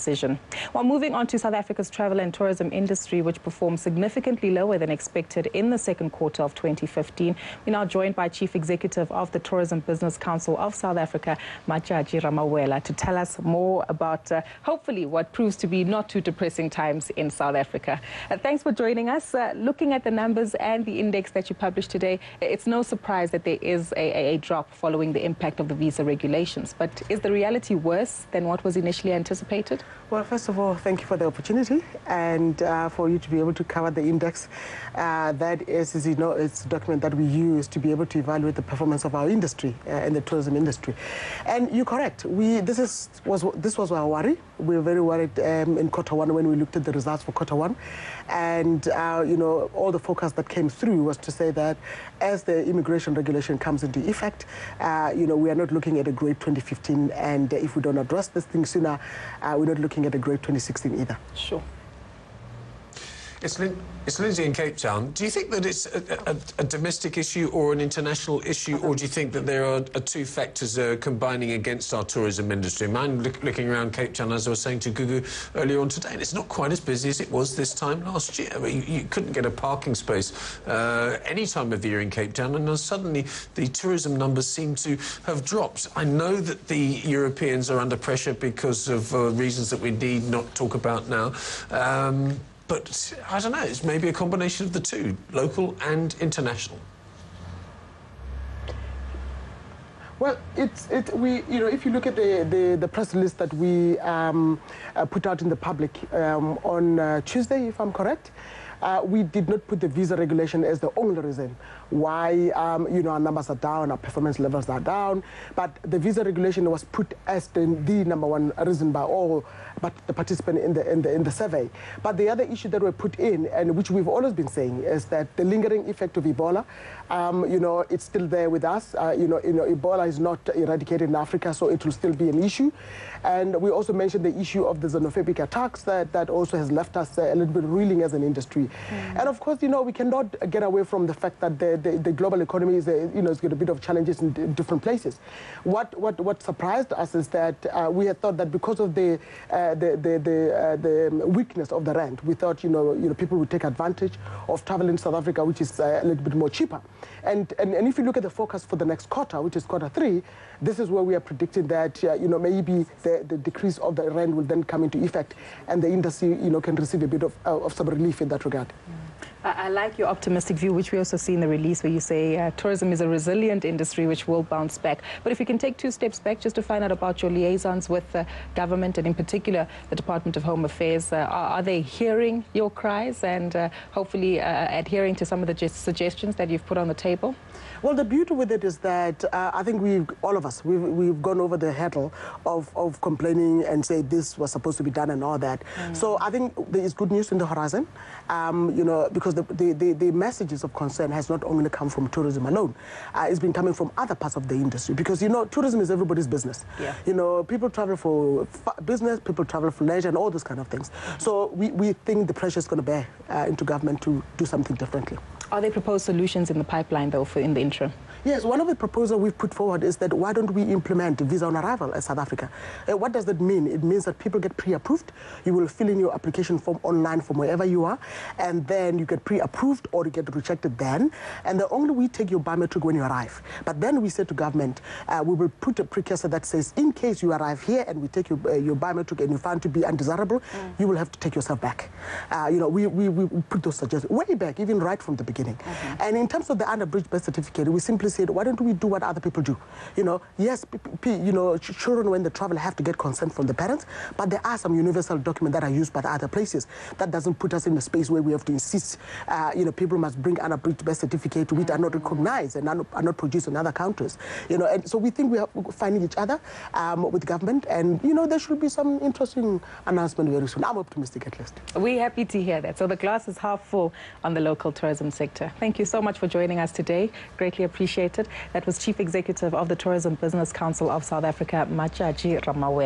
decision. While moving on to South Africa's travel and tourism industry, which performed significantly lower than expected in the second quarter of 2015, we're now joined by Chief Executive of the Tourism Business Council of South Africa, Mmatsatsi Ramawela, to tell us more about hopefully what proves to be not too depressing times in South Africa. Thanks for joining us. Looking at the numbers and the index that you published today, it's no surprise that there is a drop following the impact of the visa regulations. But is the reality worse than what was initially anticipated? Well, first of all, thank you for the opportunity and for you to be able to cover the index. That is, as you know, it's a document that we use to be able to evaluate the performance of our industry in the tourism industry. And you're correct. This was our worry. We were very worried in quarter one when we looked at the results for quarter one. And, you know, all the focus that came through was to say that as the immigration regulation comes into effect, you know, we are not looking at a great 2015. And if we don't address this thing sooner, we're not looking at a great 2016 either. Sure. It's Lindsay in Cape Town. Do you think that it's a domestic issue or an international issue, or do you think that there are two factors combining against our tourism industry? Mine, looking around Cape Town, as I was saying to Gugu earlier on today, and it's not quite as busy as it was this time last year. I mean, you couldn't get a parking space any time of year in Cape Town, and suddenly the tourism numbers seem to have dropped. I know that the Europeans are under pressure because of reasons that we need not talk about now. But I don't know, it's maybe a combination of the two, local and international. Well, you know, if you look at the press release that we put out in the public on Tuesday, if I'm correct, we did not put the visa regulation as the only reason why, you know, our numbers are down, our performance levels are down. But the visa regulation was put as the number one reason by all but the participants in the survey. But the other issue that we put in, and which we've always been saying, is that the lingering effect of Ebola, you know, it's still there with us. You know, Ebola is not eradicated in Africa, so it will still be an issue. And we also mentioned the issue of the xenophobic attacks that also has left us a little bit reeling as an industry. And of course, you know, we cannot get away from the fact that the global economy is, you know, it's got a bit of challenges in different places. What surprised us is that we had thought that because of the weakness of the rand, we thought, you know, people would take advantage of travel in South Africa, which is a little bit more cheaper. And if you look at the forecast for the next quarter, which is quarter three, this is where we are predicting that, you know, maybe the decrease of the rand will then come into effect, and the industry, you know, can receive a bit of some relief in that regard. I like your optimistic view, which we also see in the release, where you say tourism is a resilient industry which will bounce back. But if you can take two steps back just to find out about your liaisons with government, and in particular the Department of Home Affairs, are they hearing your cries and hopefully adhering to some of the suggestions that you've put on the table? Well, the beauty with it is that I think all of us, we've gone over the hurdle of complaining and say this was supposed to be done and all that. So I think there is good news in the horizon, you know, because the messages of concern has not only come from tourism alone. It's been coming from other parts of the industry, because, you know, tourism is everybody's business. Yeah. You know, people travel for business, people travel for leisure and all those kind of things. So we think the pressure is going to bear into government to do something differently. Are there proposed solutions in the pipeline, though, in the interim? Yes, one of the proposals we've put forward is that why don't we implement visa on arrival as South Africa? What does that mean? It means that people get pre-approved. You will fill in your application form online from wherever you are, and then you get pre-approved or you get rejected then. And only we take your biometric when you arrive. But then we say to government, we will put a precursor that says, in case you arrive here and we take your biometric and you found to be undesirable, you will have to take yourself back. You know, we put those suggestions way back, even right from the beginning. And in terms of the unabridged birth certificate, we simply said, why don't we do what other people do? You know, yes, you know, children when they travel have to get consent from the parents, but there are some universal documents that are used by the other places. That doesn't put us in a space where we have to insist, you know, people must bring unabridged birth certificate which are not recognized and are not produced in other countries. You know, and so we think we are finding each other with government, and, you know, there should be some interesting announcement very soon. I'm optimistic, at least. We're happy to hear that. So the glass is half full on the local tourism sector. Thank you so much for joining us today. Greatly appreciated. That was Chief Executive of the Tourism Business Council of South Africa, Mmatsatsi Ramawela.